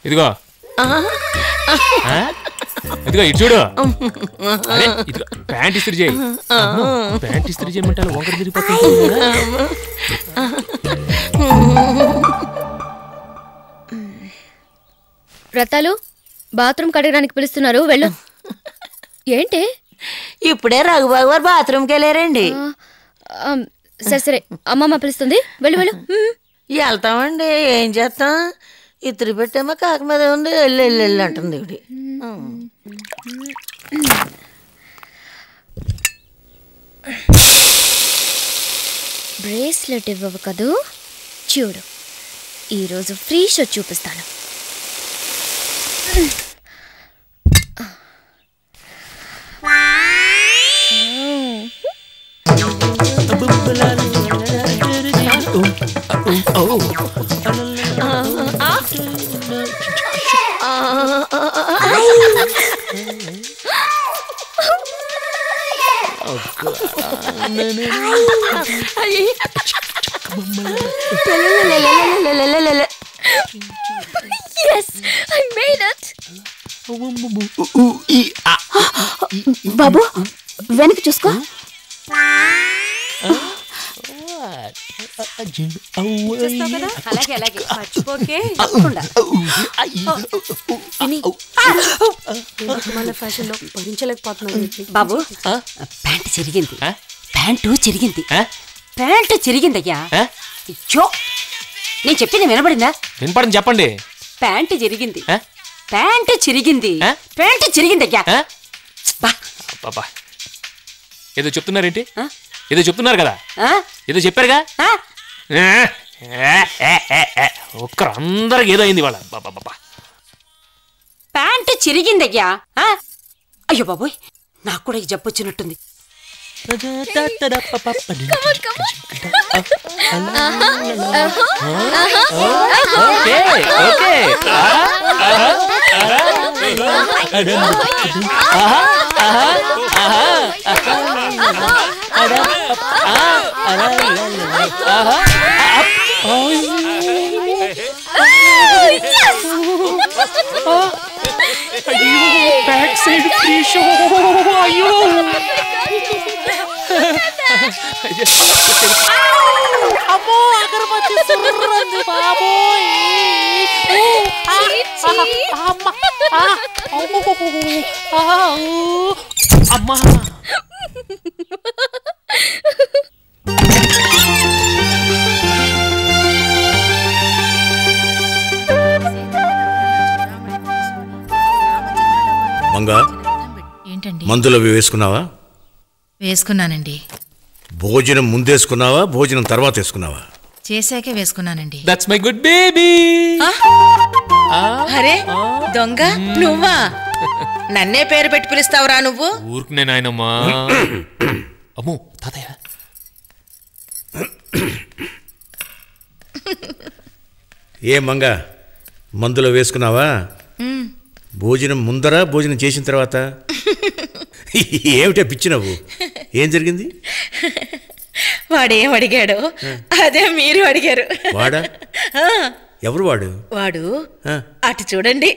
ఇదిగో ఇదిగో ఇటు చూడు. ఇదిగో ప్యాంట్ ఇస్త్రీ చేయి. ప్యాంట్ ఇస్త్రీ చేయమంటే వంకర తిరిగిపోతుంది. వ్రతాలు బాత్రూమ్ కడగడానికి పిలుస్తున్నారు, వెళ్ళు. ఏంటి ఇప్పుడే రఘుబాబు గారు బాత్రూమ్కి వెళ్ళారండి. సరే సరే, అమ్మమ్మ పిలుస్తుంది, వెళ్ళు వెళ్ళు. వెళ్తామండి, ఏం చేస్తాం? ఇద్దరు పెట్టేమో కాక మీద ఉంది, వెళ్ళి వెళ్ళి వెళ్ళి అంటుంది ఇవి. బ్రేస్లెట్ ఇవ్వవు కదూ, చూడు ఈరోజు ఫ్రీ షో చూపిస్తాను. Yes, I made it. బాబు వెనక్కి చూసుకో. అలాగే అలాగే మర్చిపోకే. ఫ్యాషన్ లో భరించలేకపోతున్నాను బాబు. ప్యాంటు చెరిగింది, ప్యాంటు చెరిగింది, ప్యాంటు చెరిగిందయ్యా. అయ్యో, నేను చెప్పింది వినపడిందా? వినపడింది, చెప్పండి. ప్యాంటు చెరిగింది, ప్యాంటు చెరిగింది, ప్యాంటు చెరిగిందయ్యా. ఏదో చెప్తున్నారేంటి? ఏదో చెప్తున్నారు కదా, ఏదో చెప్పారుగా. ఒక్కరు అందరికి ఏదో అయింది వాళ్ళ. ప్యాంటు చెరిగిందయ్యా. అయ్యో బాబోయ్, నాకు కూడా ఈ జబ్బు వచ్చినట్టుంది. Back side free show. అయ్యో అమ్మో, అగరబత్తి సుర్రంది బాబోయ్. అమ్మా, మంగా, ఏంటండి? మందులు అవి వేసుకున్నావా? వేసుకున్నానండి. భోజనం ముందేసుకున్నావా, భోజనం తర్వాత వేసుకున్నావా? చేశాకే వేసుకున్నానండి. That's my good baby. అరే దొంగ, నువ్వా? నన్నే పేరు పెట్టి పిలుస్తావురా నువ్వు? ఊరుకునే నాయనమ్మా. అమ్మో తాతయ్య. ఏ మంగా, మందులో వేసుకున్నావా? భోజనం ముందరా, భోజనం చేసిన తర్వాత? ఏమిటా పిచ్చి నవ్వు? ఏం జరిగింది? వాడేం అడిగాడు అదే మీరు అడిగారు. వాడా? ఎవరు వాడు? వాడు అటు చూడండి.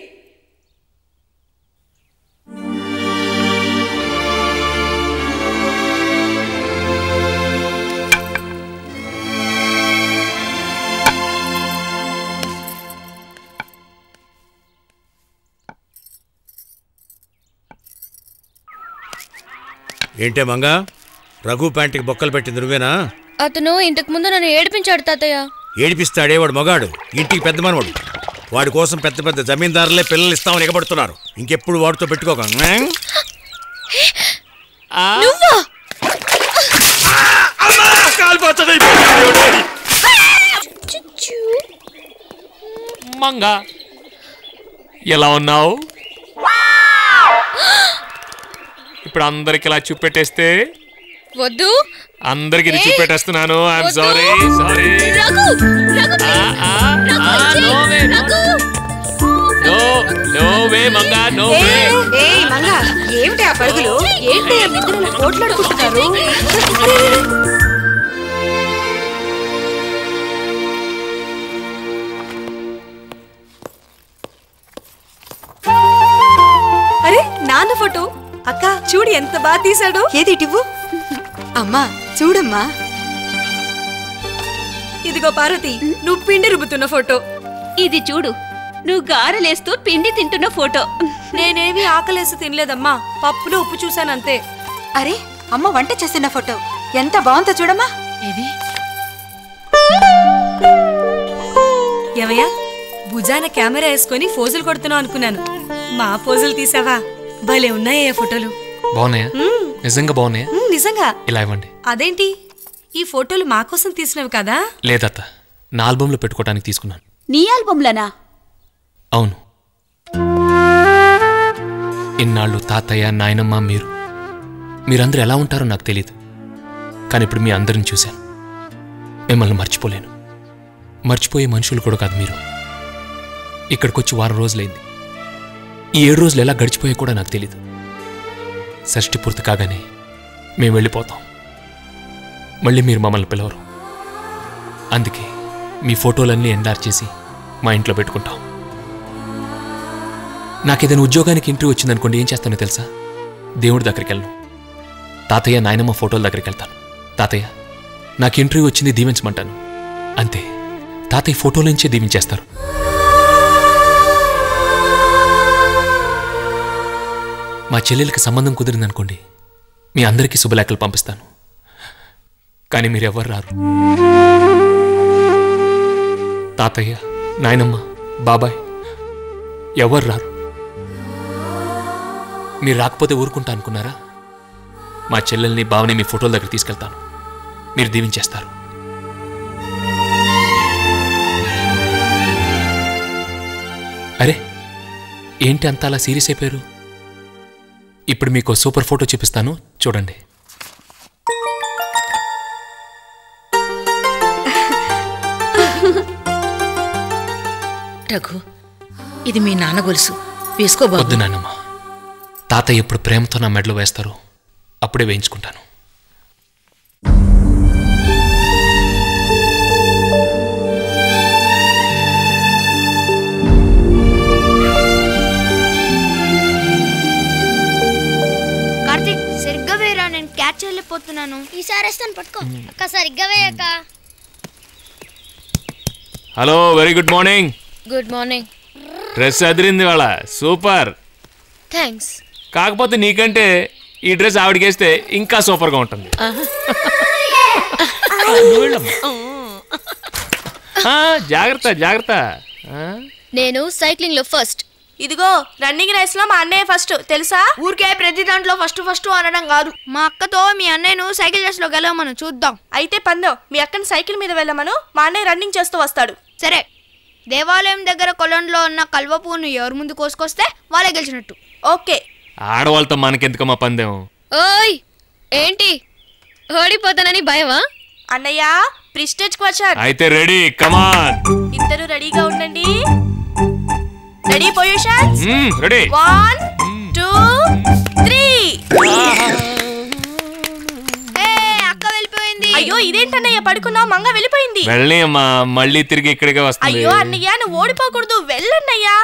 ఏంటే మంగా, రఘు ప్యాంటుకి బొక్కలు పెట్టింది నువ్వేనా? అతను ఇంతకు ముందు నన్ను ఏడిపించాడు తాతయ్య. ఏడిపిస్తాడే వాడు మగాడు, ఇంటికి పెద్ద మనవాడు. వాడి కోసం పెద్ద పెద్ద జమీందారులే పిల్లలు ఇస్తామని ఎగబడుతున్నారు. ఇంకెప్పుడు వాడితో పెట్టుకోక. మంగా, ఎలా ఉన్నావు? ఇప్పుడు అందరికి ఇలా చూపెట్టేస్తే వద్దు, అందరికి ఇది చూపెట్టేస్తున్నాను. I'm sorry. Sorry. No way Manga, no way. Manga, ఏమిటి ఆ పరుగులు? ఏంటి మిత్రులు పోట్లాడుకుంటున్నారు? నాన్న ఫోటో. అక్క చూడు ఎంత బాగా తీసాడు. ఏది ఇటివ్వు. అమ్మా చూడమ్మా. ఇదిగో పార్వతి, నువ్వు పిండి రుబ్బుతున్న ఫోటో. ఇది చూడు, నువ్వు గారెలేస్తూ పిండి తింటున్న ఫోటో. నేనేవి ఆకలేసి తినలేదమ్మా, పప్పులో ఉప్పు చూసానంతే. అరే అమ్మ వంట చేస్తున్న ఫోటో ఎంత బాగుందో చూడమ్మా. ఏది? ఏమయ్యా, భుజాన కెమెరా వేసుకొని ఫోజులు కొడుతున్నావు అనుకున్నాను. మా పోజులు తీసావా? భలే ఉన్నాయా ఫోటోలు. బాగున్నాయా? నిజంగా బాగున్నాయా? నిజంగా. ఇలా ఇవ్వండి. అదేంటి, ఈ ఫోటోలు మా కోసం తీసినవి కదా? లేదత్త, నా ఆల్బంలో పెట్టుకోవడానికి తీసుకున్నాను. నీ ఆల్బంలోనా? అవును. ఇన్నాళ్ళు తాతయ్య, నాయనమ్మ, మీరందరూ ఎలా ఉంటారో నాకు తెలియదు. కానీ ఇప్పుడు మీ అందరిని చూశాను. మిమ్మల్ని మర్చిపోలేను. మర్చిపోయే మనుషులు కూడా కాదు మీరు. ఇక్కడికొచ్చి 6 రోజులైంది. ఈ 7 రోజులు ఎలా గడిచిపోయా కూడా నాకు తెలీదు. షష్ఠి పూర్తి కాగానే మేము వెళ్ళిపోతాం. మళ్ళీ మీరు మమ్మల్ని పిలవరు. అందుకే మీ ఫోటోలన్నీ ఎండార్ చేసి మా ఇంట్లో పెట్టుకుంటాం. నాకేదైనా ఉద్యోగానికి ఇంటర్వ్యూ వచ్చిందనుకోండి, ఏం చేస్తానో తెలుసా? దేవుడి దగ్గరికి వెళ్ళను. తాతయ్య, నాయనమ్మ ఫోటోల దగ్గరికి వెళ్తాను. తాతయ్య, నాకు ఇంటర్వ్యూ వచ్చింది, దీవించమంటాను. అంతే, తాతయ్య ఫోటోల నుంచే దీవించేస్తారు. మా చెల్లెలకి సంబంధం కుదిరిందనుకోండి, మీ అందరికీ శుభలేఖలు పంపిస్తాను. కానీ మీరెవ్వరు రారు. తాతయ్య, నాయనమ్మ, బాబాయ్ ఎవరు రారు. మీరు రాకపోతే ఊరుకుంటా అనుకున్నారా? మా చెల్లెల్ని, బావని మీ ఫోటోల దగ్గర తీసుకెళ్తాను. మీరు దీవించేస్తారు. అరే ఏంటి అంత అలా సీరియస్ అయిపోయారు? ఇప్పుడు మీకు సూపర్ ఫోటో చూపిస్తాను, చూడండి. రఘు, ఇది మీ నాన్న గొలుసు, వేసుకోబోదు. వద్దు నాన్నమ్మ, తాతయ్య ఎప్పుడు ప్రేమతో నా మెడలో వేస్తారో అప్పుడే వేయించుకుంటాను. కార్తీక్, సరిగ్గా వేరా, నేను క్యాచ్ వెళ్ళిపోతున్నాను. ఈసారి వేస్తాను, పట్టుకో. అక్క సరిగ్గా వేయక్క. Hello, very good morning. Good morning. Dress అదిరింది వాళ్ళ, సూపర్. థ్యాంక్స్. కాకపోతే నీకంటే ఈ డ్రెస్ ఆవిడకేస్తే ఇంకా సూపర్గా ఉంటుంది. జాగ్రత్త జాగ్రత్త. నేను సైక్లింగ్ లో ఫస్ట్. ఇదిగో రన్నింగ్ రేస్ లో మా అన్నయ్య ఫస్ట్, తెలుసా? ఊరికే ప్రతి దాంట్లో ఫస్ట్ ఫస్ట్ అనడం కాదు. మా అక్కతో మీ అన్నయ్యను సైకిల్ రేస్ లో గెలవమను, చూద్దాం. అయితే పందెం, మీ అక్కని సైకిల్ మీద వెళ్ళమను, మా అన్నయ్య రన్నింగ్ చేస్తూ వస్తాడు. సరే, దేవాలయం దగ్గర కొలంలో ఉన్న కల్వ పువ్వును ఎవరు ముందు కోసుకొస్తే వాళ్ళే గెలిచినట్టు. ఓకే. ఆడవాళ్ళతో మనకెందుకమ్మా పందెం? ఓయ్, ఏంటి ఓడిపోతానని భయమా? అన్నయ్య ప్రిస్టేజ్ క్వశ్చన్. అయితే రెడీ, కమాన్. ఇద్దరు రెడీగా ఉండండి. Ready positions. రెడీ. 1 2 3. అక్క వెళ్ళిపోయింది. అయ్యో ఇదేంటన్నయ్య, పడుకున్నావు, మంగ వెళ్ళిపోయింది. వెళ్ళి అమ్మా, మళ్ళీ తిరిగి ఇక్కడికే వస్తుంది. అయ్యో అన్నయ్య, నువ్వు ఓడిపోకూడదు, వెళ్ళన్నయ్యా.